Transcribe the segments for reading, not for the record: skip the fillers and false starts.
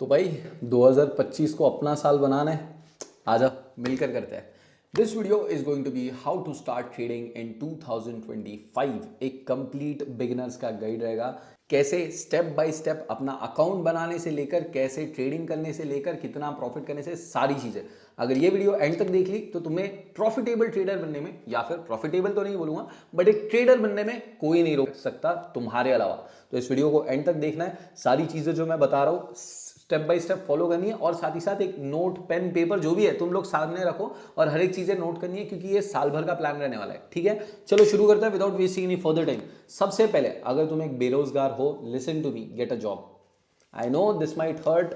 तो भाई 2025 को अपना साल बनाना है, आजा मिलकर करते हैं। This video is going to be how to start trading in 2025। एक कंप्लीट बिगिनर्स का गाइड रहेगा, कैसे स्टेप बाय स्टेप अपना अकाउंट बनाने से लेकर कैसे ट्रेडिंग करने से लेकर कितना प्रॉफिट करने से सारी चीजें। अगर ये वीडियो एंड तक देख ली तो तुम्हें प्रॉफिटेबल ट्रेडर बनने में, या फिर प्रॉफिटेबल तो नहीं बोलूंगा बट एक ट्रेडर बनने में कोई नहीं रोक सकता तुम्हारे अलावा। तो इस वीडियो को एंड तक देखना है, सारी चीजें जो मैं बता रहा हूं स्टेप बाय स्टेप फॉलो करनी है, और साथ ही साथ एक नोट पेन पेपर जो भी है तुम लोग सामने रखो और हर एक चीजें नोट करनी है, क्योंकि ये साल भर का प्लान रहने वाला है। ठीक है, चलो शुरू करते हैं without wasting any further time. सबसे पहले अगर तुम एक बेरोजगार हो, listen to me, get a job. I know this might hurt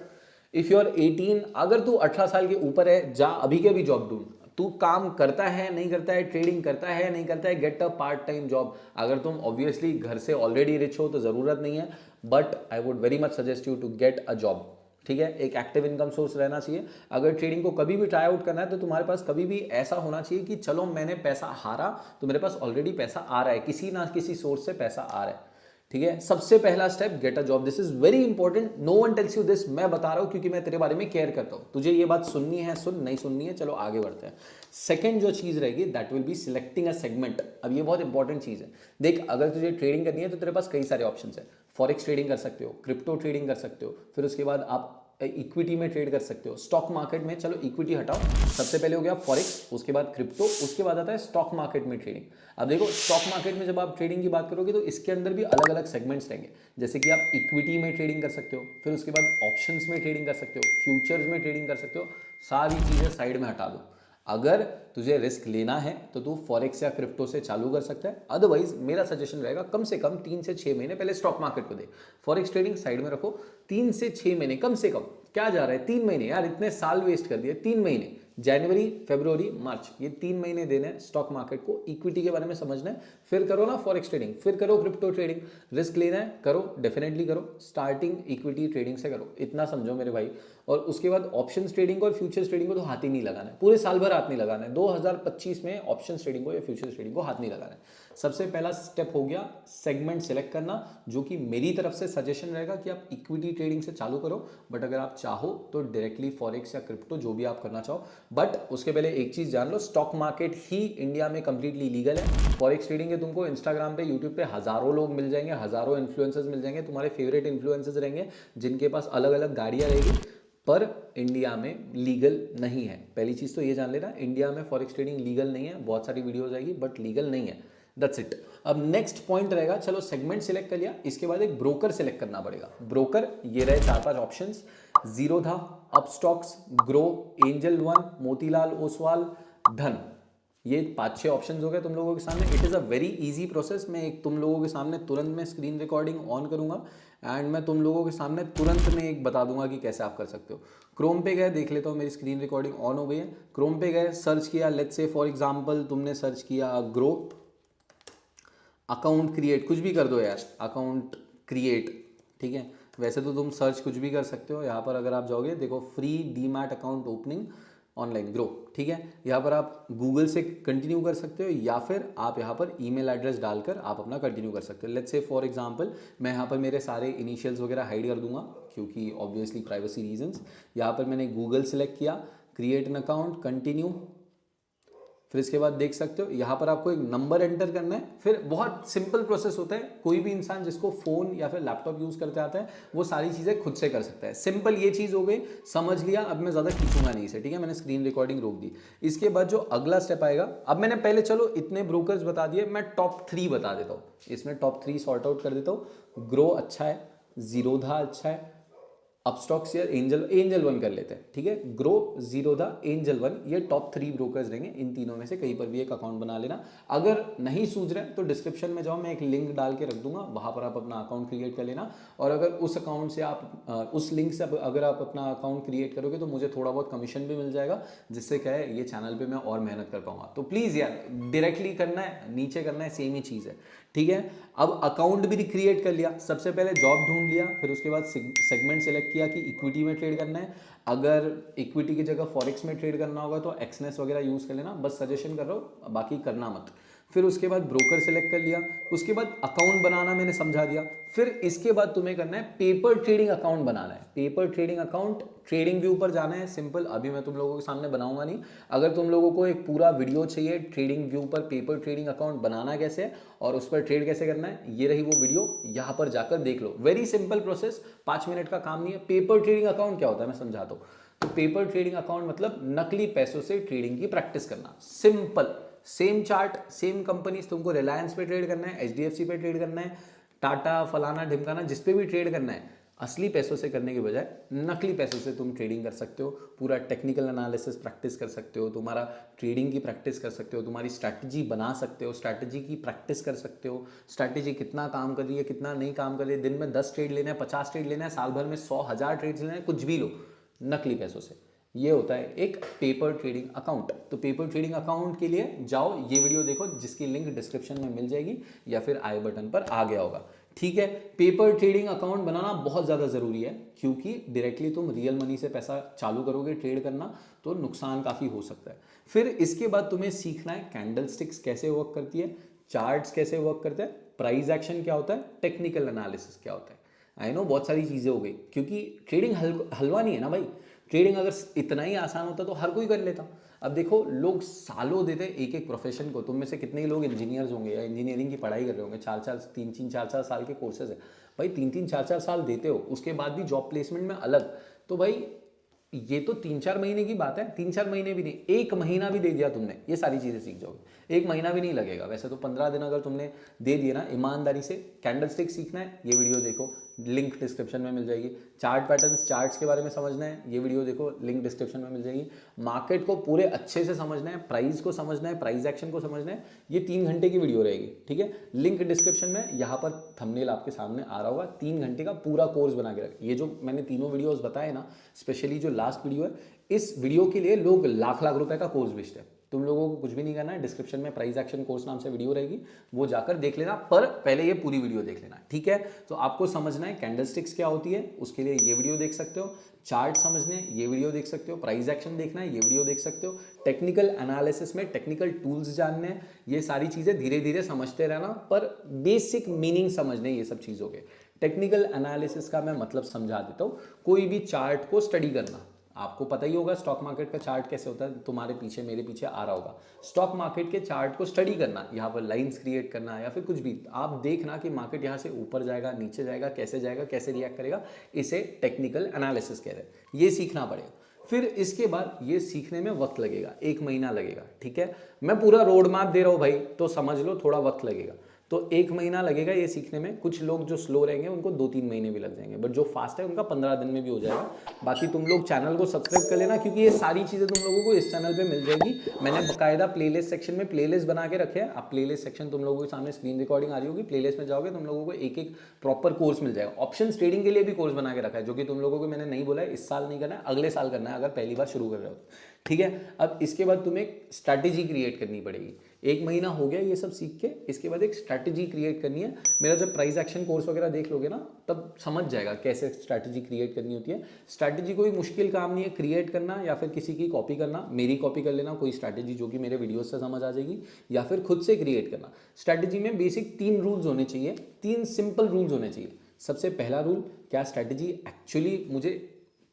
if you are 18। अगर तू 18 साल के ऊपर है, जा अभी के अभी जॉब ढूंढ। तू काम करता है नहीं करता है, ट्रेडिंग करता है नहीं करता है, get a part time job. अगर तुम ऑब्वियसली घर से ऑलरेडी रिच हो तो जरूरत नहीं है, but I would very much suggest you to get a job. ठीक है, एक एक्टिव इनकम सोर्स रहना चाहिए। अगर ट्रेडिंग को कभी भी ट्राई आउट करना है तो तुम्हारे पास कभी भी ऐसा होना चाहिए कि चलो मैंने पैसा हारा तो मेरे पास ऑलरेडी पैसा आ रहा है, किसी ना किसी सोर्स से पैसा आ रहा है। ठीक है, सबसे पहला step get a job. This is very important, no one tells you this, मैं बता रहा हूं क्योंकि मैं तेरे बारे में केयर करता हूं। तुझे ये बात सुननी है सुन, नहीं सुननी है चलो आगे बढ़ते हैं। सेकंड जो चीज रहेगी that will be selecting a segment. अब ये बहुत इंपॉर्टेंट चीज है। देख, अगर तुझे ट्रेडिंग करनी है तो तेरे पास कई सारे ऑप्शन है। फॉरेक्स ट्रेडिंग कर सकते हो, क्रिप्टो ट्रेडिंग कर सकते हो, फिर उसके बाद आप इक्विटी में ट्रेड कर सकते हो, स्टॉक मार्केट में। चलो इक्विटी हटाओ, सबसे पहले हो गया फॉरेक्स, उसके बाद क्रिप्टो, उसके बाद आता है स्टॉक मार्केट में ट्रेडिंग। अब देखो, स्टॉक मार्केट में जब आप ट्रेडिंग की बात करोगे तो इसके अंदर भी अलग अलग सेगमेंट्स रहेंगे। जैसे कि आप इक्विटी में ट्रेडिंग कर सकते हो, फिर उसके बाद ऑप्शंस में ट्रेडिंग कर सकते हो, फ्यूचर्स में ट्रेडिंग कर सकते हो। सारी चीजें साइड में हटा दो। अगर तुझे रिस्क लेना है तो तू फॉरेक्स या क्रिप्टो से चालू कर सकता है। अदरवाइज मेरा सजेशन रहेगा कम से कम 3 से 6 महीने पहले स्टॉक मार्केट को दे, फॉरेक्स ट्रेडिंग साइड में रखो। 3 से 6 महीने कम से कम, क्या जा रहा है 3 महीने, यार इतने साल वेस्ट कर दिए। 3 महीने, जनवरी फरवरी मार्च, ये 3 महीने देने हैं स्टॉक मार्केट को, इक्विटी के बारे में समझना है। फिर करो ना फॉरेक्स ट्रेडिंग, फिर करो क्रिप्टो ट्रेडिंग। रिस्क लेना है करो, डेफिनेटली करो, स्टार्टिंग इक्विटी ट्रेडिंग से करो, इतना समझो मेरे भाई। और उसके बाद ऑप्शंस ट्रेडिंग और फ्यूचर्स ट्रेडिंग को तो हाथ ही नहीं लगाना है, पूरे साल भर हाथ नहीं लगाना है। 2025 में ऑप्शंस ट्रेडिंग को या फ्यूचर्स ट्रेडिंग को हाथ नहीं लगाना है। सबसे पहला स्टेप हो गया सेगमेंट सेलेक्ट करना, जो कि मेरी तरफ से सजेशन रहेगा कि आप इक्विटी ट्रेडिंग से चालू करो, बट अगर आप चाहो तो डायरेक्टली फॉरेक्स या क्रिप्टो जो भी आप करना चाहो। बट उसके पहले एक चीज जान लो, स्टॉक मार्केट ही इंडिया में कंप्लीटली लीगल है। फॉरेक्स ट्रेडिंग के तुमको इंस्टाग्राम पे, यूट्यूब पे हजारों लोग मिल जाएंगे, हजारों इन्फ्लुएंसर्स मिल जाएंगे, तुम्हारे फेवरेट इन्फ्लुएंसर्स रहेंगे जिनके पास अलग अलग गाड़ियां रहेगी, पर इंडिया में लीगल नहीं है। पहली चीज तो ये जान लेना, इंडिया में फॉरेक्स ट्रेडिंग लीगल नहीं है। बहुत सारी वीडियोस आएगी बट लीगल नहीं है, दैट्स इट। अब नेक्स्ट पॉइंट रहेगा, चलो सेगमेंट सिलेक्ट कर लिया, इसके बाद एक ब्रोकर सिलेक्ट करना पड़ेगा। ब्रोकर ये रहे 4-5 options, Zerodha, Upstox, grow, angel one, Motilal Oswal, धन। ये 5-6 ऑप्शंस हो गए तुम लोगों के सामने। It is a very easy process. मैं एक तुम लोगों के सामने तुरंत में स्क्रीन रिकॉर्डिंग ऑन करूंगा एंड मैं तुम लोगों के सामने तुरंत में एक बता दूंगा कि कैसे आप कर सकते हो। क्रोम पे गए, देख लेता हूँ मेरी स्क्रीन रिकॉर्डिंग ऑन हो गई है। क्रोम पे गए, सर्च किया, लेट्स से फॉर एग्जांपल तुमने सर्च किया ग्रो, अकाउंट क्रिएट, कुछ भी कर दो यार, अकाउंट क्रिएट। ठीक है, वैसे तो तुम सर्च कुछ भी कर सकते हो। यहाँ पर अगर आप जाओगे, देखो free demat account opening online grow. ठीक है, यहाँ पर आप गूगल से कंटिन्यू कर सकते हो, या फिर आप यहाँ पर ईमेल एड्रेस डालकर आप अपना कंटिन्यू कर सकते हो। लेट्स से फॉर एग्जांपल मैं यहाँ पर मेरे सारे इनिशियल्स वगैरह हाइड कर दूंगा, क्योंकि ऑब्वियसली प्राइवेसी रीजंस। यहाँ पर मैंने गूगल सेलेक्ट किया, क्रिएट एन अकाउंट, कंटिन्यू। फिर इसके बाद देख सकते हो यहाँ पर आपको एक नंबर एंटर करना है। फिर बहुत सिंपल प्रोसेस होता है, कोई भी इंसान जिसको फोन या फिर लैपटॉप यूज करते आता है वो सारी चीजें खुद से कर सकता है। सिंपल ये चीज हो गई, समझ लिया। अब मैं ज्यादा खींचूंगा नहीं इसे, ठीक है, मैंने स्क्रीन रिकॉर्डिंग रोक दी। इसके बाद जो अगला स्टेप आएगा, अब मैंने पहले चलो इतने ब्रोकर्स बता दिए, मैं टॉप 3 बता देता हूँ। इसमें टॉप 3 सॉर्ट आउट कर देता हूँ। ग्रो अच्छा है, जीरोधा अच्छा है, अपस्टॉक्स या एंजल वन कर लेते हैं। ठीक है, ग्रो, जीरोधा, एंजल वन, ये टॉप 3 ब्रोकर्स रहेंगे। इन तीनों में से कहीं पर भी एक अकाउंट बना लेना। अगर नहीं सूझ रहे तो डिस्क्रिप्शन में जाओ, मैं एक लिंक डाल के रख दूंगा, वहां पर आप अपना अकाउंट क्रिएट कर लेना। और अगर उस अकाउंट से आप उस लिंक से अगर आप अपना अकाउंट क्रिएट करोगे तो मुझे थोड़ा बहुत कमीशन भी मिल जाएगा, जिससे क्या है ये चैनल पे मैं और मेहनत कर पाऊंगा। तो प्लीज यार डायरेक्टली करना है, नीचे करना है, सेम ही चीज है। ठीक है, अब अकाउंट भी क्रिएट कर लिया, सबसे पहले जॉब ढूंढ लिया, फिर उसके बाद सेगमेंट सेलेक्ट किया कि इक्विटी में ट्रेड करना है। अगर इक्विटी की जगह फॉरेक्स में ट्रेड करना होगा तो एक्सनेस वगैरह यूज कर लेना, बस सजेशन कर रहा हूँ, बाकी करना मत। फिर उसके बाद ब्रोकर सेलेक्ट कर लिया, उसके बाद अकाउंट बनाना मैंने समझा दिया। फिर इसके बाद तुम्हें करना है पेपर ट्रेडिंग अकाउंट बनाना है। Paper trading account trading view पर जाना है, सिंपल। अभी मैं तुम लोगों के सामने बनाऊंगा नहीं। अगर तुम लोगों को एक पूरा वीडियो चाहिए ट्रेडिंग व्यू पर पेपर ट्रेडिंग अकाउंट बनाना कैसे है और उस पर ट्रेड कैसे करना है, ये रही वो वीडियो, यहाँ पर जाकर देख लो। वेरी सिंपल प्रोसेस, 5 मिनट का काम नहीं है। पेपर ट्रेडिंग अकाउंट क्या होता है मैं समझाता हूँ। तो पेपर ट्रेडिंग अकाउंट मतलब नकली पैसों से ट्रेडिंग की प्रैक्टिस करना, simple. Same chart, same company, तुमको रिलायंस पे ट्रेड करना है, एचडीएफसी पे ट्रेड करना है, टाटा फलाना ढिमकाना, जिस पे भी ट्रेड करना है, असली पैसों से करने के बजाय नकली पैसों से तुम ट्रेडिंग कर सकते हो। पूरा टेक्निकल एनालिसिस प्रैक्टिस कर सकते हो, तुम्हारा ट्रेडिंग की प्रैक्टिस कर सकते हो, तुम्हारी स्ट्रैटेजी बना सकते हो, स्ट्रैटेजी की प्रैक्टिस कर सकते हो। स्ट्रैटेजी कितना काम कर रही है, कितना नहीं काम कर रही है, दिन में 10 ट्रेड लेना है, 50 ट्रेड लेना है, साल भर में 100,000 ट्रेड्स लेना है, कुछ भी लो नकली पैसों से। ये होता है एक पेपर ट्रेडिंग अकाउंट। तो पेपर ट्रेडिंग अकाउंट के लिए जाओ, ये वीडियो देखो जिसकी लिंक डिस्क्रिप्शन में मिल जाएगी या फिर आई बटन पर आ गया होगा, ठीक है। पेपर ट्रेडिंग अकाउंट बनाना बहुत ज़्यादा ज़रूरी है, क्योंकि डायरेक्टली तुम रियल मनी से पैसा चालू करोगे ट्रेड करना तो नुकसान काफ़ी हो सकता है। फिर इसके बाद तुम्हें सीखना है कैंडल स्टिक्स कैसे वर्क करती है, चार्ट्स कैसे वर्क करते हैं, प्राइस एक्शन क्या होता है, टेक्निकल एनालिसिस क्या होता है। आई नो बहुत सारी चीज़ें हो गई, क्योंकि ट्रेडिंग हलवा नहीं है ना भाई। ट्रेडिंग अगर इतना ही आसान होता तो हर कोई कर लेता। अब देखो लोग सालों देते एक एक प्रोफेशन को। तुम में से कितने ही लोग इंजीनियर्स होंगे या इंजीनियरिंग की पढ़ाई कर रहे होंगे, 4-4 के कोर्सेज है भाई, 3-3 4-4 साल देते हो, उसके बाद भी जॉब प्लेसमेंट में अलग। तो भाई ये तो 3-4 महीने की बात है, 3-4 महीने भी नहीं, 1 महीना भी दे दिया तुमने, ये सारी चीज़ें सीख जाओगे। 1 महीना भी नहीं लगेगा, वैसे तो 15 दिन अगर तुमने दे दिए ना ईमानदारी से। कैंडल स्टिक सीखना है, ये वीडियो देखो, लिंक डिस्क्रिप्शन में मिल जाएगी। चार्ट पैटर्न्स, चार्ट्स के बारे में समझना है, ये वीडियो देखो, लिंक डिस्क्रिप्शन में मिल जाएगी। मार्केट को पूरे अच्छे से समझना है, प्राइस को समझना है, प्राइस एक्शन को समझना है, ये 3 घंटे की वीडियो रहेगी, ठीक है। लिंक डिस्क्रिप्शन में, यहाँ पर थंबनेल आपके सामने आ रहा होगा, 3 घंटे का पूरा कोर्स बना के रख। ये जो मैंने तीनों वीडियोस बताए ना, स्पेशली जो लास्ट वीडियो है, इस वीडियो के लिए लोग लाख लाख रुपए का कोर्स बेचते हैं। तुम लोगों को कुछ भी नहीं करना है, डिस्क्रिप्शन में प्राइस एक्शन कोर्स नाम से वीडियो रहेगी, वो जाकर देख लेना, पर पहले ये पूरी वीडियो देख लेना, ठीक है। तो आपको समझना है कैंडलस्टिक्स क्या होती है, उसके लिए ये वीडियो देख सकते हो। चार्ट समझने, ये वीडियो देख सकते हो। प्राइस एक्शन देखना है, ये वीडियो देख सकते हो। टेक्निकल एनालिसिस में टेक्निकल टूल्स जानने हैं, ये सारी चीज़ें धीरे धीरे समझते रहना, पर बेसिक मीनिंग समझने ये सब चीज़ों के। टेक्निकल एनालिसिस का मैं मतलब समझा देता हूँ। कोई भी चार्ट को स्टडी करना, आपको पता ही होगा स्टॉक मार्केट का चार्ट कैसे होता है, तुम्हारे पीछे मेरे पीछे आ रहा होगा। स्टॉक मार्केट के चार्ट को स्टडी करना, यहाँ पर लाइंस क्रिएट करना या फिर कुछ भी, आप देखना कि मार्केट यहाँ से ऊपर जाएगा, नीचे जाएगा, कैसे रिएक्ट करेगा, इसे टेक्निकल एनालिसिस कह रहे हैं। ये सीखना पड़ेगा। फिर इसके बाद ये सीखने में वक्त लगेगा, 1 महीना लगेगा, ठीक है। मैं पूरा रोड मैप दे रहा हूँ भाई, तो समझ लो थोड़ा वक्त लगेगा। तो 1 महीना लगेगा ये सीखने में। कुछ लोग जो स्लो रहेंगे उनको 2-3 महीने भी लग जाएंगे, बट जो फास्ट है उनका 15 दिन में भी हो जाएगा। बाकी तुम लोग चैनल को सब्सक्राइब कर लेना, क्योंकि ये सारी चीज़ें तुम लोगों को इस चैनल पे मिल जाएगी। मैंने बकायदा प्लेलिस्ट सेक्शन में प्लेलिस्ट बना के रखे हैं। अब प्लेलिस्ट सेक्शन तुम लोगों के सामने स्क्रीन रिकॉर्डिंग आ रही होगी, प्लेलिस्ट में जाओगे तुम लोगों को एक एक प्रॉपर कोर्स मिल जाएगा। ऑप्शन ट्रेडिंग के लिए भी कोर्स बना के रखा है, जो कि तुम लोगों को मैंने नहीं बोला है इस साल नहीं करना है, अगले साल करना है, अगर पहली बार शुरू कर रहे हो तो, ठीक है। अब इसके बाद तुम्हें एक स्ट्रैटेजी क्रिएट करनी पड़ेगी। 1 महीना हो गया ये सब सीख के, इसके बाद एक स्ट्रैटेजी क्रिएट करनी है। मेरा जब प्राइस एक्शन कोर्स वगैरह देख लोगे ना, तब समझ जाएगा कैसे स्ट्रैटेजी क्रिएट करनी होती है। स्ट्रैटेजी कोई मुश्किल काम नहीं है क्रिएट करना, या फिर किसी की कॉपी करना। मेरी कॉपी कर लेना कोई स्ट्रैटेजी जो कि मेरे वीडियोस से समझ आ जाएगी, या फिर खुद से क्रिएट करना। स्ट्रैटेजी में बेसिक 3 रूल्स होने चाहिए, 3 सिंपल रूल्स होने चाहिए। सबसे पहला रूल, क्या स्ट्रैटेजी एक्चुअली मुझे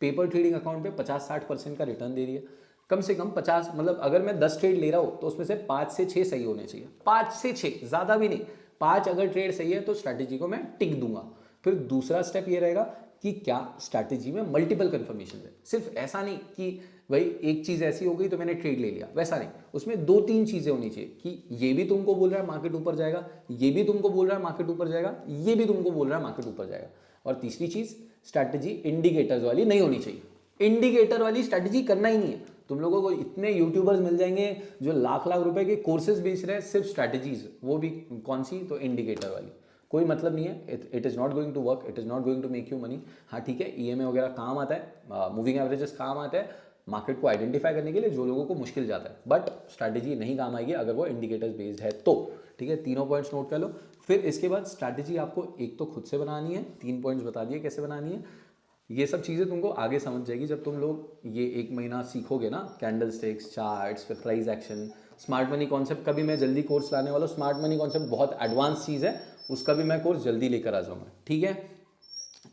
पेपर ट्रेडिंग अकाउंट पे 50-60% का रिटर्न दे रही है। कम से कम 50, मतलब अगर मैं 10 ट्रेड ले रहा हूँ तो उसमें से 5 से 6 सही होने चाहिए, 5 से 6, ज़्यादा भी नहीं। 5 अगर ट्रेड सही है तो स्ट्रैटेजी को मैं टिक दूंगा। फिर दूसरा स्टेप ये रहेगा कि क्या स्ट्रैटेजी में मल्टीपल कन्फर्मेशन है। सिर्फ ऐसा नहीं कि भाई एक चीज़ ऐसी हो गई तो मैंने ट्रेड ले लिया, वैसा नहीं। उसमें 2-3 चीज़ें होनी चाहिए कि ये भी तुमको बोल रहा है मार्केट ऊपर जाएगा, ये भी तुमको बोल रहा है मार्केट ऊपर जाएगा, ये भी तुमको बोल रहा है मार्केट ऊपर जाएगा। और तीसरी चीज़, स्ट्रैटेजी इंडिकेटर्स वाली नहीं होनी चाहिए। इंडिकेटर वाली स्ट्रैटेजी करना ही नहीं है। तुम लोगों को इतने यूट्यूबर्स मिल जाएंगे जो लाख लाख रुपए के कोर्सेज बेच रहे हैं सिर्फ स्ट्रैटेजीज, वो भी कौन सी, तो इंडिकेटर वाली। कोई मतलब नहीं है, it is not going to work, it is not going to make you money. हाँ ठीक है, ईएमए वगैरह काम आता है, मूविंग एवरेजेस काम आता है मार्केट को आइडेंटिफाई करने के लिए, जो लोगों को मुश्किल जाता है, बट स्ट्रैटेजी नहीं काम आएगी अगर वो इंडिकेटर्स बेस्ड है तो, ठीक है। तीनों पॉइंट्स नोट कर लो। फिर इसके बाद स्ट्रैटेजी आपको एक तो खुद से बनानी है, 3 पॉइंट्स बता दिए कैसे बनानी है। ये सब चीज़ें तुमको आगे समझ जाएगी जब तुम लोग ये 1 महीना सीखोगे ना, कैंडल स्टिक्स, चार्ट्स, फिर price action, smart money concept का भी मैं जल्दी कोर्स लाने वाला हूँ। स्मार्ट मनी कॉन्सेप्ट बहुत एडवांस चीज़ है, उसका भी मैं कोर्स जल्दी लेकर आ जाऊँगा, ठीक है।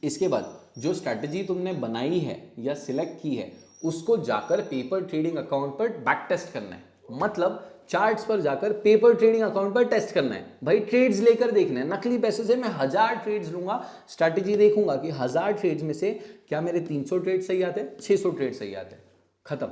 इसके बाद जो स्ट्रैटेजी तुमने बनाई है या सिलेक्ट की है उसको जाकर पेपर ट्रेडिंग अकाउंट पर बैक टेस्ट करना है। मतलब चार्ट्स पर जाकर पेपर ट्रेडिंग अकाउंट पर टेस्ट करना है भाई, ट्रेड्स लेकर देखना है। नकली पैसे से मैं 1000 ट्रेड्स लूंगा, स्ट्रैटेजी देखूंगा कि 1000 ट्रेड्स में से क्या मेरे 300 ट्रेड सही आते हैं, 600 ट्रेड सही आते हैं, खत्म,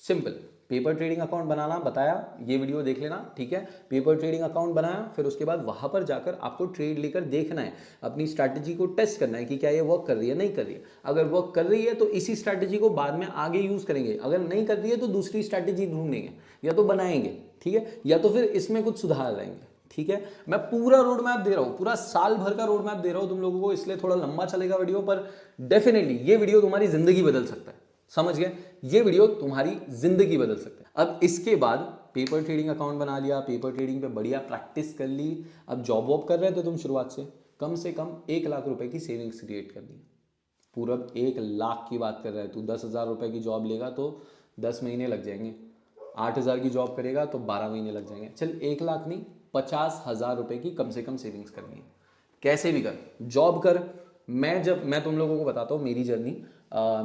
सिंपल। पेपर ट्रेडिंग अकाउंट बनाना बताया, ये वीडियो देख लेना, ठीक है। पेपर ट्रेडिंग अकाउंट बनाया, फिर उसके बाद वहां पर जाकर आपको ट्रेड लेकर देखना है, अपनी स्ट्रैटेजी को टेस्ट करना है कि क्या ये वर्क कर रही है, नहीं कर रही है। अगर वर्क कर रही है तो इसी स्ट्रैटेजी को बाद में आगे यूज करेंगे, अगर नहीं कर रही है तो दूसरी स्ट्रैटेजी ढूंढेंगे या तो बनाएंगे, ठीक है, या तो फिर इसमें कुछ सुधार लाएंगे, ठीक है। मैं पूरा रोड मैप दे रहा हूं, पूरा साल भर का रोड मैप दे रहा हूं तुम लोगों को, इसलिए थोड़ा लंबा चलेगा वीडियो, पर डेफिनेटली ये वीडियो तुम्हारी जिंदगी बदल सकता है, समझ गए। ये वीडियो तुम्हारी जिंदगी बदल सकता है। अब इसके बाद पेपर ट्रेडिंग अकाउंट बना लिया, पेपर ट्रेडिंग पे बढ़िया प्रैक्टिस कर ली, अब जॉब वॉब कर रहे थे तुम शुरुआत से कम 1 लाख रुपए की सेविंग्स क्रिएट कर दी। पूरा 1 लाख की बात कर रहा है तू, 10,000 रुपए की जॉब लेगा तो 10 महीने लग जाएंगे, 8,000 की जॉब करेगा तो 12 महीने लग जाएंगे। चल 1 लाख नहीं, 50,000 रुपए की कम से कम सेविंग्स करनी है, कैसे भी कर, जॉब कर। मैं तुम लोगों को बताता हूँ मेरी जर्नी।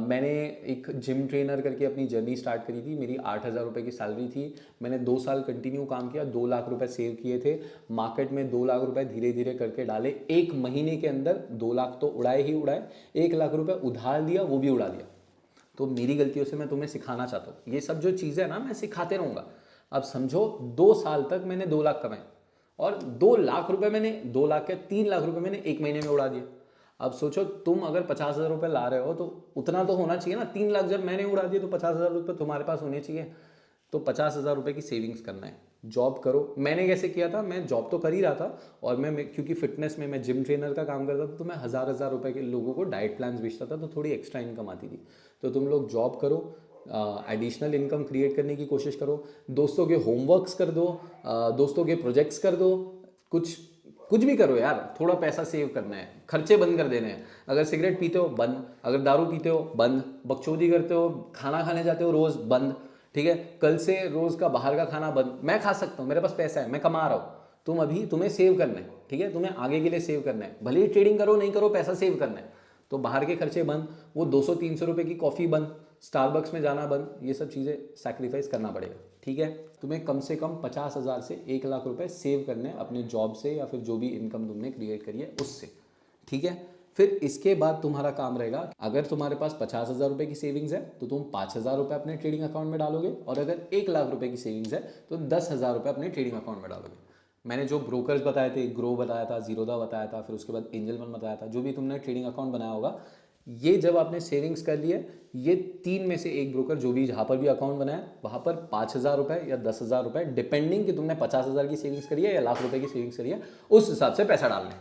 मैंने एक जिम ट्रेनर करके अपनी जर्नी स्टार्ट करी थी, मेरी 8,000 रुपये की सैलरी थी, मैंने 2 साल कंटिन्यू काम किया, 2 लाख रुपए सेव किए थे, मार्केट में 2 लाख रुपए धीरे धीरे करके डाले, 1 महीने के अंदर 2 लाख तो उड़ाए ही उड़ाए, 1 लाख रुपए उधार लिया वो भी उड़ा दिया। तो मेरी गलतियों से मैं तुम्हें सिखाना चाहता हूँ, ये सब जो चीज़ें ना मैं सिखाते रहूँगा। अब समझो 2 साल तक मैंने 2 लाख कमाए और 2 लाख रुपए मैंने 2 लाख के 3 लाख रुपए मैंने 1 महीने में उड़ा दिए। अब सोचो तुम अगर 50,000 रुपये ला रहे हो तो उतना तो होना चाहिए ना, 3 लाख जब मैंने उड़ा दिए तो 50,000 रुपये तुम्हारे पास होने चाहिए। तो 50,000 रुपये की सेविंग्स करना है, जॉब करो। मैंने कैसे किया था, मैं जॉब तो कर ही रहा था और मैं क्योंकि फिटनेस में मैं जिम ट्रेनर का काम करता था तो मैं 1,000 रुपये के लोगों को डाइट प्लान्स बेचता था, तो थोड़ी एक्स्ट्रा इनकम आती थी। तो तुम लोग जॉब करो, एडिशनल इनकम क्रिएट करने की कोशिश करो, दोस्तों के होमवर्क्स कर दो, दोस्तों के प्रोजेक्ट्स कर दो, कुछ भी करो यार, थोड़ा पैसा सेव करना है, खर्चे बंद कर देने हैं। अगर सिगरेट पीते हो बंद, अगर दारू पीते हो बंद, बकचोदी करते हो, खाना खाने जाते हो रोज बंद, ठीक है। कल से रोज का बाहर का खाना बंद। मैं खा सकता हूँ, मेरे पास पैसा है, मैं कमा रहा हूँ, तुम्हें सेव करना है, ठीक है, तुम्हें आगे के लिए सेव करना है, भले ही ट्रेडिंग करो नहीं करो, पैसा सेव करना है। तो बाहर के खर्चे बंद, वो 200-300 रुपये की कॉफ़ी बंद, स्टारबक्स में जाना बंद, ये सब चीज़ें सैक्रिफाइस करना पड़ेगा, ठीक है। तुम्हें कम से कम 50,000 से 1 लाख रुपए सेव करने हैं अपने जॉब से या फिर जो भी इनकम तुमने क्रिएट करी है उससे, ठीक है। फिर इसके बाद तुम्हारा काम रहेगा, अगर तुम्हारे पास 50,000 रुपये की सेविंग्स है तो तुम 5,000 रुपये अपने ट्रेडिंग अकाउंट में डालोगे, और अगर 1 लाख रुपये की सेविंग्स है तो 10,000 रुपये अपने ट्रेडिंग अकाउंट में डालोगे। मैंने जो ब्रोकर्स बताए थे, ग्रो बताया था, जीरोदा बताया था, फिर उसके बाद एंजल वन बताया था, जो भी तुमने ट्रेडिंग अकाउंट बनाया होगा, ये जब आपने सेविंग्स कर लिए, ये 3 में से एक ब्रोकर जो भी जहाँ पर भी अकाउंट बनाया वहाँ पर 5,000 रुपये या 10,000 रुपये, डिपेंडिंग कि तुमने 50,000 की सेविंग्स करी है या लाख रुपए की सेविंग्स करी है, उस हिसाब से पैसा डालना है,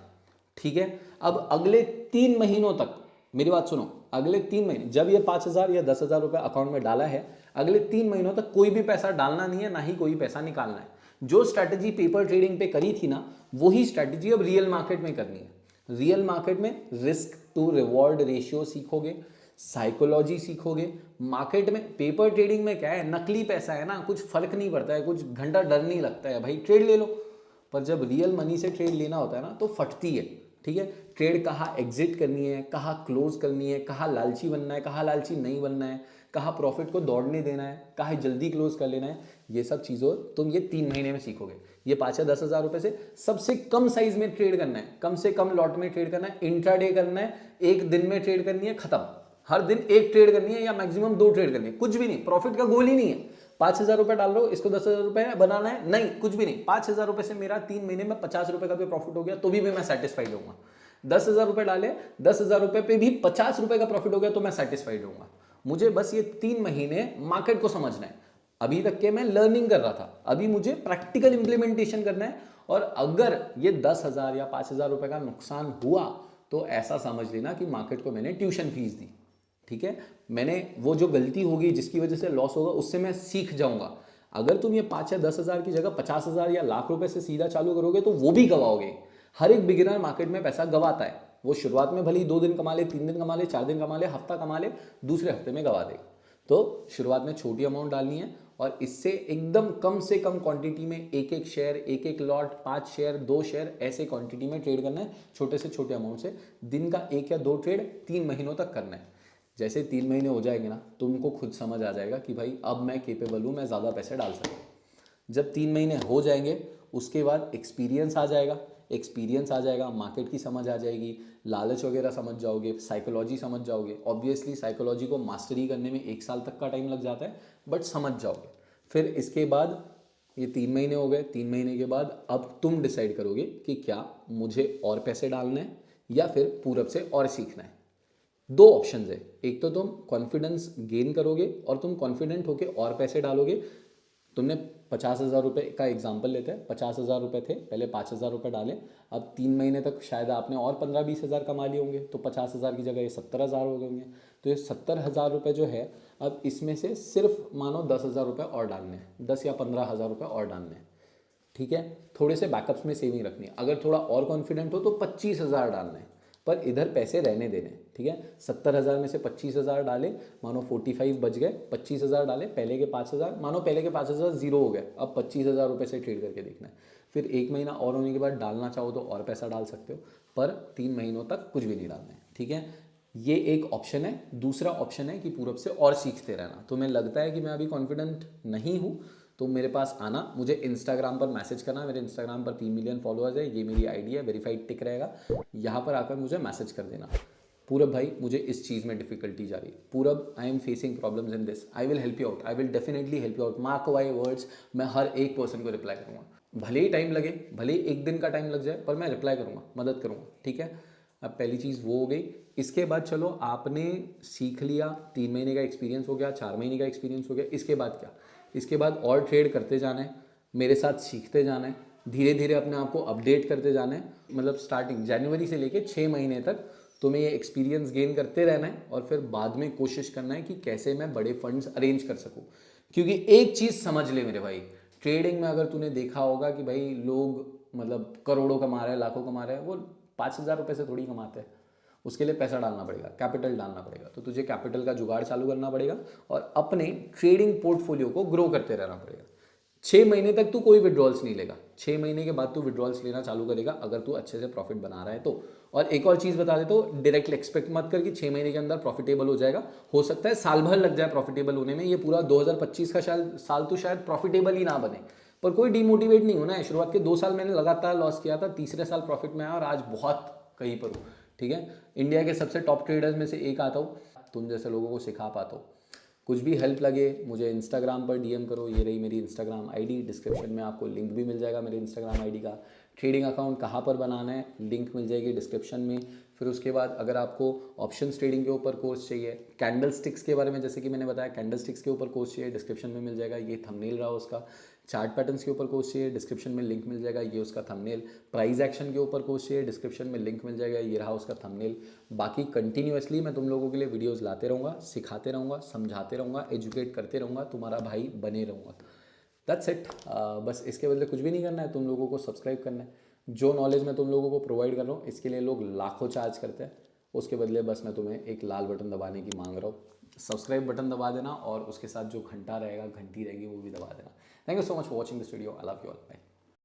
ठीक है। अब अगले 3 महीनों तक मेरी बात सुनो, अगले 3 महीने जब ये 5,000 या 10,000 रुपये अकाउंट में डाला है, अगले 3 महीनों तक कोई भी पैसा डालना नहीं है, ना ही कोई पैसा निकालना है। जो स्ट्रैटेजी पेपर ट्रेडिंग पे करी थी ना, वही स्ट्रैटेजी अब रियल मार्केट में करनी है। रियल मार्केट में रिस्क टू रिवॉर्ड रेशियो सीखोगे, साइकोलॉजी सीखोगे। मार्केट में पेपर ट्रेडिंग में क्या है, नकली पैसा है ना, कुछ फर्क नहीं पड़ता है, कुछ घंटा डर नहीं लगता है, भाई ट्रेड ले लो। पर जब रियल मनी से ट्रेड लेना होता है ना तो फटती है, ठीक है। ट्रेड कहाँ एग्जिट करनी है, कहाँ क्लोज करनी है, कहाँ लालची बनना है, कहाँ लालची नहीं बनना है, कहाँ प्रॉफिट को दौड़ने देना है, कहाँ जल्दी क्लोज कर लेना है, ये सब चीज़ों तुम ये 3 महीने में सीखोगे। ये 5 या 10,000 रुपये से सबसे कम साइज में ट्रेड करना है, कम से कम लॉट में ट्रेड करना है, इंट्राडे करना है, एक दिन में ट्रेड करनी है, खत्म। हर दिन एक ट्रेड करनी है या मैक्सिमम 2 ट्रेड करनी है, कुछ भी नहीं। प्रॉफिट का गोल ही नहीं है 5,000 रुपये डाल रहे हो, इसको 10,000 रुपये बनाना है, नहीं, कुछ भी नहीं। 5,000 रुपये से मेरा 3 महीने में 50 रुपये का भी प्रॉफिट हो गया तो भी मैं सेटिस्फाइड होऊंगा। 10,000 रुपये डाले, 10,000 रुपये पे भी 50 रुपये का प्रॉफिट हो गया तो मैं सेटिस्फाइड होऊंगा। मुझे बस ये 3 महीने मार्केट को समझना है। अभी तक के मैं लर्निंग कर रहा था, अभी मुझे प्रैक्टिकल इंप्लीमेंटेशन करना है। और अगर ये 10,000 या 5,000 रुपये का नुकसान हुआ तो ऐसा समझ लेना कि मार्केट को मैंने ट्यूशन फीस दी, ठीक है। मैंने वो जो गलती होगी जिसकी वजह से लॉस होगा उससे मैं सीख जाऊंगा। अगर तुम ये 5 या 10,000 की जगह 50,000 या लाख रुपए से सीधा चालू करोगे तो वो भी गवाओगे। हर एक बिगिनर मार्केट में पैसा गवाता है। वो शुरुआत में भले ही 2 दिन कमा ले, 3 दिन कमा ले, 4 दिन कमा ले, हफ्ता कमा ले, दूसरे हफ्ते में गवा देगा। तो शुरुआत में छोटी अमाउंट डालनी है और इससे एकदम कम से कम क्वांटिटी में एक एक शेयर, एक एक लॉट, 5 शेयर, 2 शेयर, ऐसे क्वांटिटी में ट्रेड करना है, छोटे से छोटे अमाउंट से। दिन का 1 या 2 ट्रेड 3 महीनों तक करना है। जैसे 3 महीने हो जाएंगे ना, तुमको खुद समझ आ जाएगा कि भाई अब मैं केपेबल हूँ, मैं ज़्यादा पैसे डाल सकता हूँ। जब 3 महीने हो जाएंगे उसके बाद एक्सपीरियंस आ जाएगा, मार्केट की समझ आ जाएगी, लालच वगैरह समझ जाओगे, साइकोलॉजी समझ जाओगे। ऑब्वियसली साइकोलॉजी को मास्टरी करने में 1 साल तक का टाइम लग जाता है, बट समझ जाओगे। फिर इसके बाद ये 3 महीने हो गए, 3 महीने के बाद अब तुम डिसाइड करोगे कि क्या मुझे और पैसे डालने हैं या फिर पूरब से और सीखना है। 2 ऑप्शन है, एक तो तुम कॉन्फिडेंस गेन करोगे और तुम कॉन्फिडेंट होके और पैसे डालोगे। तुमने 50,000 रुपये का एग्जाम्पल लेते हैं, 50,000 रुपये थे, पहले 5,000 रुपये डाले, अब 3 महीने तक शायद आपने और 15-20 हज़ार कमा लिए होंगे, तो 50,000 की जगह ये 70,000 हो गए होंगे। तो ये 70,000 रुपये जो है, अब इसमें से सिर्फ मानो 10,000 रुपये और डालने हैं, 10 या 15,000 रुपये और डालने हैं, ठीक है। थोड़े से बैकअप्स में सेविंग रखनी है। अगर थोड़ा और कॉन्फिडेंट हो तो 25,000 डालना है, पर इधर पैसे रहने देने, ठीक है। 70,000 में से 25,000 डाले, मानो 45 बच गए, 25,000 डाले, पहले के 5,000, मानो पहले के 5,000 जीरो हो गए, अब 25,000 रुपये से ट्रेड करके देखना है। फिर 1 महीना और होने के बाद डालना चाहो तो और पैसा डाल सकते हो, पर 3 महीनों तक कुछ भी नहीं डालना है, ठीक है। ये एक ऑप्शन है। दूसरा ऑप्शन है कि पूरब से और सीखते रहना। तुम्हें लगता है कि मैं अभी कॉन्फिडेंट नहीं हूँ तो मेरे पास आना, मुझे इंस्टाग्राम पर मैसेज करना। मेरे इंस्टाग्राम पर 3 मिलियन फॉलोअर्स है, ये मेरी आईडी है, वेरीफाइड टिक रहेगा, यहाँ पर आकर मुझे मैसेज कर देना, पूरब भाई मुझे इस चीज़ में डिफिकल्टी जा रही है, पूरब I am facing problems in this, I will help you out, I will definitely help you out, mark my words, मैं हर एक पर्सन को रिप्लाई करूँगा। भले ही टाइम लगे, भले ही 1 दिन का टाइम लग जाए, पर मैं रिप्लाई करूँगा, मदद करूँगा, ठीक है। अब पहली चीज़ वो हो गई। इसके बाद चलो आपने सीख लिया, 3 महीने का एक्सपीरियंस हो गया, 4 महीने का एक्सपीरियंस हो गया, इसके बाद क्या? इसके बाद और ट्रेड करते जाना है, मेरे साथ सीखते जाना है, धीरे धीरे अपने आप को अपडेट करते जाना है। मतलब स्टार्टिंग जनवरी से लेके 6 महीने तक तुम्हें ये एक्सपीरियंस गेन करते रहना है और फिर बाद में कोशिश करना है कि कैसे मैं बड़े फंड्स अरेंज कर सकूं। क्योंकि एक चीज़ समझ ले मेरे भाई, ट्रेडिंग में अगर तूने देखा होगा कि भाई लोग मतलब करोड़ों कमा रहे हैं, लाखों कमा रहे हैं, वो 5,000 रुपये से थोड़ी कमाते हैं। उसके लिए पैसा डालना पड़ेगा, कैपिटल डालना पड़ेगा। तो तुझे कैपिटल का जुगाड़ चालू करना पड़ेगा और अपने ट्रेडिंग पोर्टफोलियो को ग्रो करते रहना पड़ेगा। 6 महीने तक तू कोई विड्रॉल्स नहीं लेगा, 6 महीने के बाद तू विड्रॉल्स लेना चालू करेगा अगर तू अच्छे से प्रॉफिट बना रहा है तो। और एक और चीज़ बता देता हूँ, डायरेक्ट एक्सपेक्ट मत कर कि 6 महीने के अंदर प्रॉफिटेबल हो जाएगा। हो सकता है साल भर लग जाए प्रॉफिटेबल होने में, ये पूरा 2025 का साल तो शायद प्रॉफिटेबल ही ना बने। पर कोई डिमोटिवेट नहीं होना है। शुरुआत के 2 साल मैंने लगातार लॉस किया था, तीसरे साल प्रॉफिट में आया और आज बहुत कहीं पर हूँ, ठीक है। इंडिया के सबसे टॉप ट्रेडर्स में से एक आता हूँ, तुम जैसे लोगों को सिखा पाता हूँ। कुछ भी हेल्प लगे मुझे इंस्टाग्राम पर डीएम करो, ये रही मेरी इंस्टाग्राम आईडी, डिस्क्रिप्शन में आपको लिंक भी मिल जाएगा मेरे इंस्टाग्राम आईडी का। ट्रेडिंग अकाउंट कहाँ पर बनाना है लिंक मिल जाएगी डिस्क्रिप्शन में। फिर उसके बाद अगर आपको ऑप्शंस ट्रेडिंग के ऊपर कोर्स चाहिए, कैंडल स्टिक्स के बारे में जैसे कि मैंने बताया, कैंडल स्टिक्स के ऊपर कोर्स चाहिए, डिस्क्रिप्शन में मिल जाएगा, ये थंबनेल रहा उसका। चार्ट पैटर्न्स के ऊपर कोर्स चाहिए, डिस्क्रिप्शन में लिंक मिल जाएगा, ये उसका थंबनेल। प्राइस एक्शन के ऊपर कोर्स चाहिए, डिस्क्रिप्शन में लिंक मिल जाएगा, ये रहा उसका थंबनेल। बाकी कंटिन्यूअसली मैं तुम लोगों के लिए वीडियोस लाते रहूँगा, सिखाते रहूँगा, समझाते रहूँगा, एजुकेट करते रहूँगा, तुम्हारा भाई बने रहूँगा। That's it. बस इसके बदले कुछ भी नहीं करना है, तुम लोगों को सब्सक्राइब करना है। जो नॉलेज मैं तुम लोगों को प्रोवाइड कर रहा हूँ इसके लिए लोग लाखों चार्ज करते हैं, उसके बदले बस मैं तुम्हें एक लाल बटन दबाने की मांग रहा हूँ। सब्सक्राइब बटन दबा देना और उसके साथ जो घंटा रहेगा, घंटी रहेगी, वो भी दबा देना। Thank you so much for watching this video. I love you all. Bye.